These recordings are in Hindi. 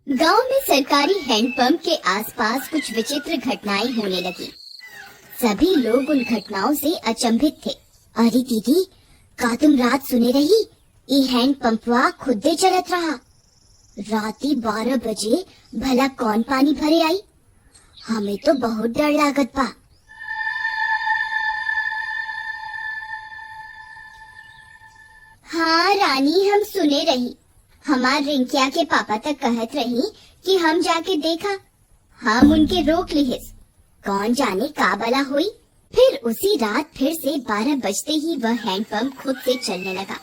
गांव में सरकारी हैंडपंप के आसपास कुछ विचित्र घटनाएं होने लगी। सभी लोग उन घटनाओं से अचंभित थे। अरे दीदी, का तुम रात सुने रही? ये हैंडपंपवा खुदे चलत रहा। राती 12 बजे भला कौन पानी भरे आई? हमें तो बहुत डर लागत बा। हाँ रानी, हम सुने रही। हमार रिंकिया के पापा तक कहत रही कि हम जाके देखा। हम उनके रोक लिहिस। कौन जाने का बला हुई। फिर उसी रात फिर से 12 बजते ही वह हैंडपंप खुद से चलने लगा।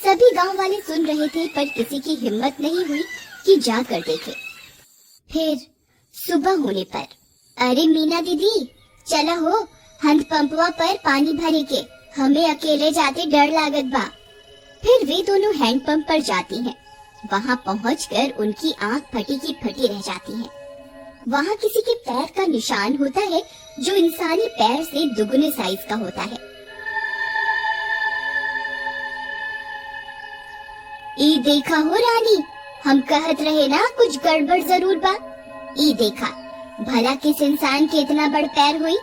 सभी गांव वाले सुन रहे थे, पर किसी की हिम्मत नहीं हुई कि जाकर देखे। फिर सुबह होने पर, अरे मीना दीदी, चला हो, हैंडपंपवा पर पानी भरे के। हमें अकेले जाते डर लागत बा। फिर वे दोनों हैंडपंप पर जाती हैं। वहां पहुंचकर उनकी आंख फटी की फटी रह जाती है। वहां किसी के पैर का निशान होता है जो इंसानी पैर से दुगने साइज का होता है। ई देखा हो रानी, हम कहत रहे ना कुछ गड़बड़ जरूर बा। ई देखा, भला किस इंसान के इतना बड़ पैर हुई।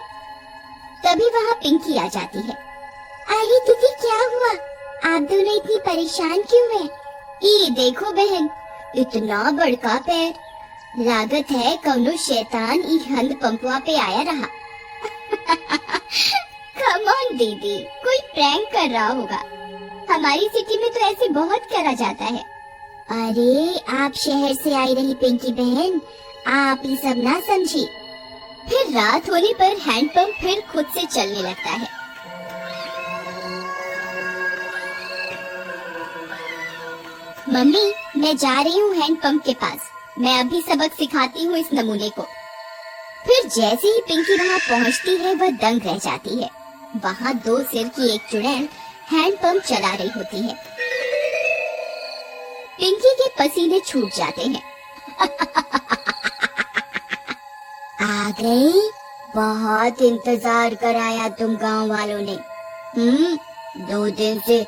तभी वहाँ पिंकी आ जाती है। अरे दीदी, क्या हुआ? आप दोनों इतनी परेशान क्यों हैं? ये देखो बहन, इतना बड़का पैर। लागत है कौनो शैतान ई हैंडपंपवा पे आया रहा। कम ऑन दीदी, कोई प्रैंक कर रहा होगा। हमारी सिटी में तो ऐसे बहुत करा जाता है। अरे आप शहर से आई रही पिंकी बहन, आप ये सब ना समझी। फिर रात होने पर हैंडपंप फिर खुद से चलने लगता है। मम्मी, मैं जा रही हूँ हैंडपंप के पास। मैं अभी सबक सिखाती हूँ इस नमूने को। फिर जैसे ही पिंकी वहाँ पहुँचती है, वह दंग रह जाती है। वहाँ 2 सिर की एक चुड़ैल हैंडपंप चला रही होती है। पिंकी के पसीने छूट जाते हैं। आ गई? बहुत इंतजार कराया तुम गांव वालों ने। 2 दिन से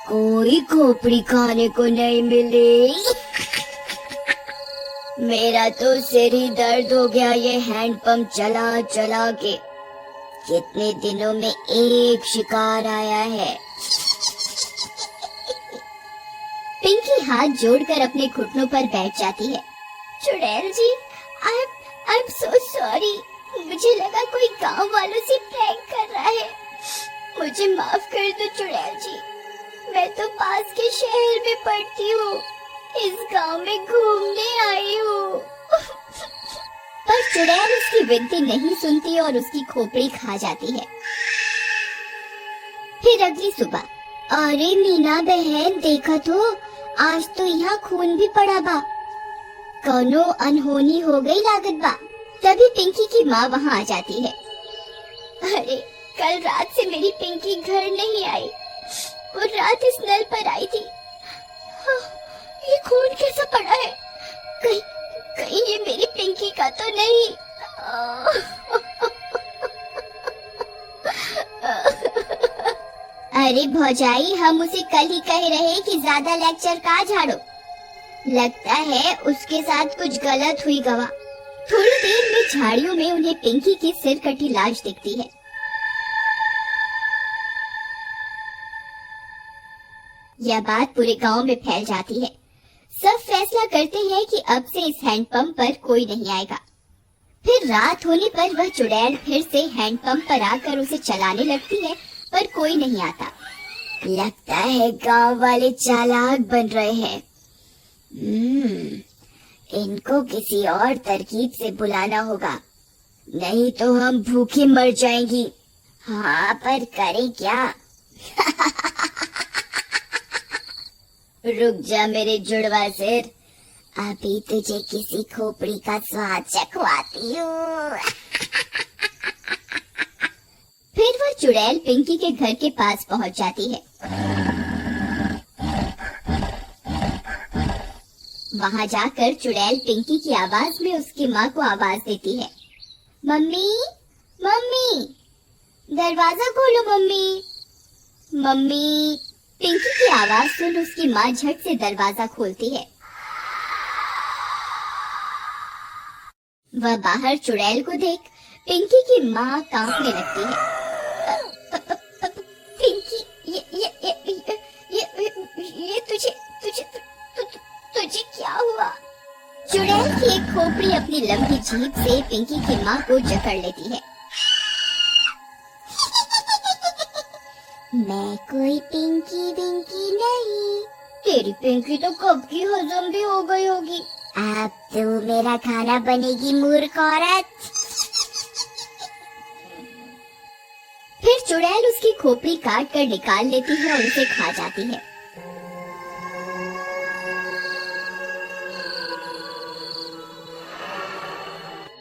कोई खोपड़ी खाने को नहीं मिली। मेरा तो सिर ही दर्द हो गया ये हैंडपंप चला चला के। कितने दिनों में एक शिकार आया है। पिंकी हाथ जोड़कर अपने घुटनों पर बैठ जाती है। चुड़ैल जी, I'm so sorry। मुझे लगा कोई गांव वालों से प्रैंक कर रहा है। मुझे माफ कर दो चुड़ैल जी। मैं तो पास के शहर में पढ़ती हूँ। इस गांव में घूमने आई हूँ। पर चुड़ैल उसकी विनती नहीं सुनती और उसकी खोपड़ी खा जाती है। फिर अगली सुबह, अरे मीना बहन, देखा तो आज तो यहाँ खून भी पड़ा बा। कौनो अनहोनी हो गई लागत बा। तभी पिंकी की माँ वहाँ आ जाती है। अरे कल रात से मेरी पिंकी घर नहीं आई। वो रात इस नल पर आई थी। हाँ, ये खून कैसा पड़ा है? कहीं ये मेरी पिंकी का तो नहीं? अरे भौजाई, हम उसे कल ही कह रहे कि ज्यादा लेक्चर का झाड़ो। लगता है उसके साथ कुछ गलत हुई गवा। थोड़ी देर में झाड़ियों में उन्हें पिंकी की सिर कटी लाश दिखती है। यह बात पूरे गांव में फैल जाती है। सब फैसला करते हैं कि अब से इस हैंडपंप पर कोई नहीं आएगा। फिर रात होने पर वह चुड़ैल फिर से हैंडपंप पर आकर उसे चलाने लगती है, पर कोई नहीं आता। लगता है गांव वाले चालाक बन रहे हैं। इनको किसी और तरकीब से बुलाना होगा, नहीं तो हम भूखे मर जाएंगी। हाँ, पर करें क्या? रुक जा मेरे जुड़वा सिर, अभी तुझे किसी खोपड़ी का स्वाद चखवाती हूँ। फिर वह चुड़ैल पिंकी के घर के पास पहुंच जाती है। वहां जाकर चुड़ैल पिंकी की आवाज में उसकी माँ को आवाज देती है। मम्मी, मम्मी, दरवाजा खोलो मम्मी। मम्मी। पिंकी की आवाज सुन उसकी माँ झट से दरवाजा खोलती है। वह बाहर चुड़ैल को देख पिंकी की माँ कांपने लगती है। पिंकी, ये तुझे तुझे तुझे क्या हुआ? चुड़ैल की एक खोपड़ी अपनी लंबी जीभ से पिंकी की माँ को जकड़ लेती है। मैं कोई पिंकी विंकी नहीं। तेरी पिंकी तो कब की हजम भी हो गई होगी। अब तू मेरा खाना बनेगी मूर्ख औरत। फिर चुड़ैल उसकी खोपड़ी काट कर निकाल लेती है और उसे खा जाती है।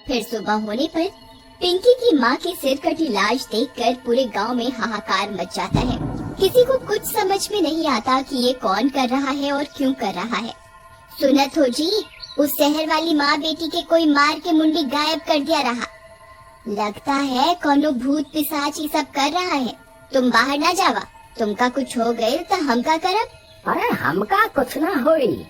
फिर सुबह होने पर पिंकी की माँ की सिर कटी लाश देखकर पूरे गांव में हाहाकार मच जाता है। किसी को कुछ समझ में नहीं आता कि ये कौन कर रहा है और क्यों कर रहा है। सुनत हो जी, उस शहर वाली माँ बेटी के कोई मार के मुंडी गायब कर दिया रहा। लगता है कोनो भूत पिशाच ही सब कर रहा है। तुम बाहर ना जावा, तुमका कुछ हो गए तो हमका करब। अरे हमका कुछ ना होई।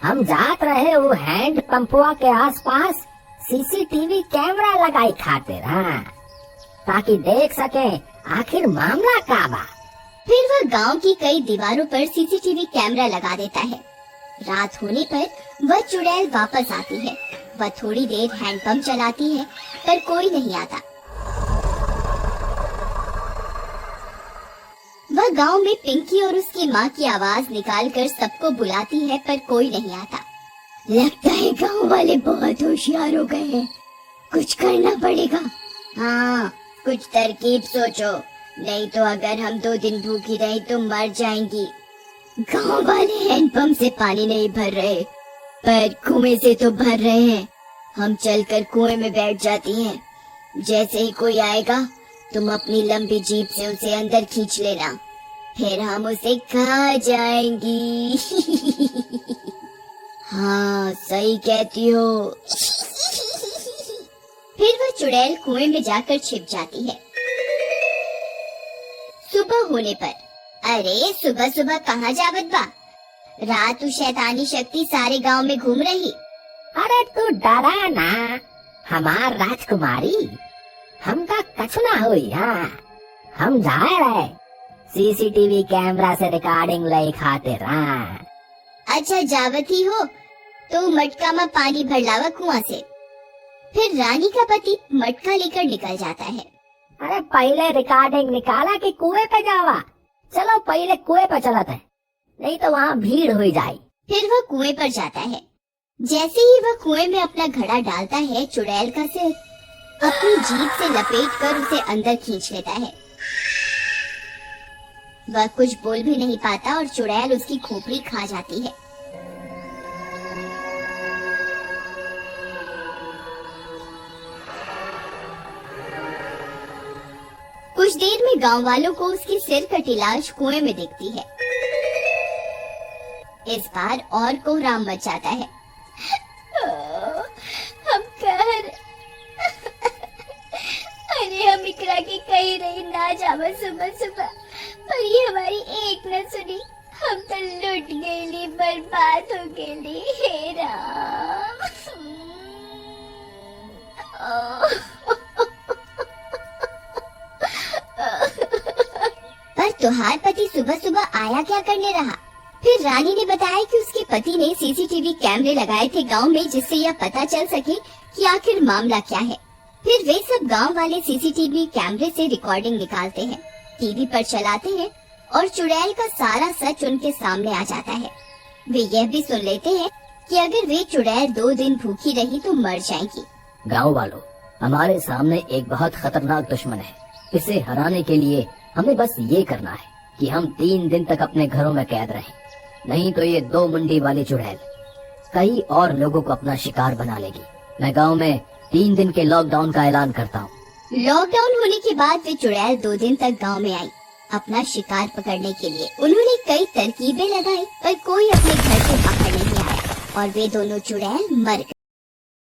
हम जात रहे वो हैंड पंपुआ के आसपास सीसीटीवी कैमरा लगाई खातिर, हाँ, ताकि देख सके आखिर मामला का बा। फिर वह गांव की कई दीवारों पर सीसीटीवी कैमरा लगा देता है। रात होने पर वह चुड़ैल वापस आती है। वह थोड़ी देर हैंडपंप चलाती है पर कोई नहीं आता। वह गांव में पिंकी और उसकी माँ की आवाज निकालकर सबको बुलाती है पर कोई नहीं आता। लगता है गांव वाले बहुत होशियार हो गए हैं। कुछ करना पड़ेगा। हाँ, कुछ तरकीब सोचो, नहीं तो अगर हम 2 दिन भूखी रही तो मर जाएंगी। गांव वाले हैंडपंप से पानी नहीं भर रहे पर कुएं से तो भर रहे हैं। हम चलकर कुएं में बैठ जाती हैं। जैसे ही कोई आएगा तुम अपनी लंबी जीभ से उसे अंदर खींच लेना, फिर हम उसे खा जाएंगी। हाँ, सही कहती हो। फिर वह चुड़ैल कुएं में जाकर छिप जाती है। सुबह होने पर, अरे सुबह सुबह कहाँ जावत बा? रात शैतानी शक्ति सारे गांव में घूम रही। अरे तू डरा ना, हमार राजकुमारी, हमका कछु ना हुई। हाँ, हम जा रहे सीसीटीवी कैमरा से रिकॉर्डिंग लाई खातिर। हाँ, अच्छा जावती हो तो मटका में पानी भर लावा कुआं से। फिर रानी का पति मटका लेकर निकल जाता है। अरे पहले रिकॉर्डिंग निकाला कि कुएं पे जावा? चलो पहले कुएं पे चलते हैं, नहीं तो वहाँ भीड़ हो जाए। फिर वह कुएं पर जाता है। जैसे ही वह कुएं में अपना घड़ा डालता है, चुड़ैल का सिर अपनी जीभ से लपेट कर उसे अंदर खींच लेता है। वह कुछ बोल भी नहीं पाता और चुड़ैल उसकी खोपड़ी खा जाती है। कुछ देर में गांव वालों को उसकी सिर कटी लाश कुएं में दिखती है। इस बार और कोहराम मच जाता है। हम कर अरे हम इकरा की कही रही ना जावा सुबह सुबह, पर ये हमारी एक न सुनी। हम तो लुट गए, बर्बाद हो गए। हे राम। पर तुहार पति सुबह सुबह आया क्या करने रहा? फिर रानी ने बताया कि उसके पति ने सीसीटीवी कैमरे लगाए थे गांव में, जिससे यह पता चल सके कि आखिर मामला क्या है। फिर वे सब गांव वाले सीसीटीवी कैमरे से रिकॉर्डिंग निकालते हैं, टीवी पर चलाते हैं और चुड़ैल का सारा सच उनके सामने आ जाता है। वे यह भी सुन लेते हैं कि अगर वे चुड़ैल 2 दिन भूखी रही तो मर जाएगी। गाँव वालों, हमारे सामने एक बहुत खतरनाक दुश्मन है। इसे हराने के लिए हमें बस ये करना है कि हम 3 दिन तक अपने घरों में कैद रहें, नहीं तो ये 2 मुंडी वाली चुड़ैल कई और लोगों को अपना शिकार बना लेगी। मैं गांव में 3 दिन के लॉकडाउन का ऐलान करता हूँ। लॉकडाउन होने के बाद वे चुड़ैल 2 दिन तक गांव में आई अपना शिकार पकड़ने के लिए। उन्होंने कई तरकीबें लगाई पर कोई अपने घर से बाहर नहीं आया और वे दोनों चुड़ैल मर गए।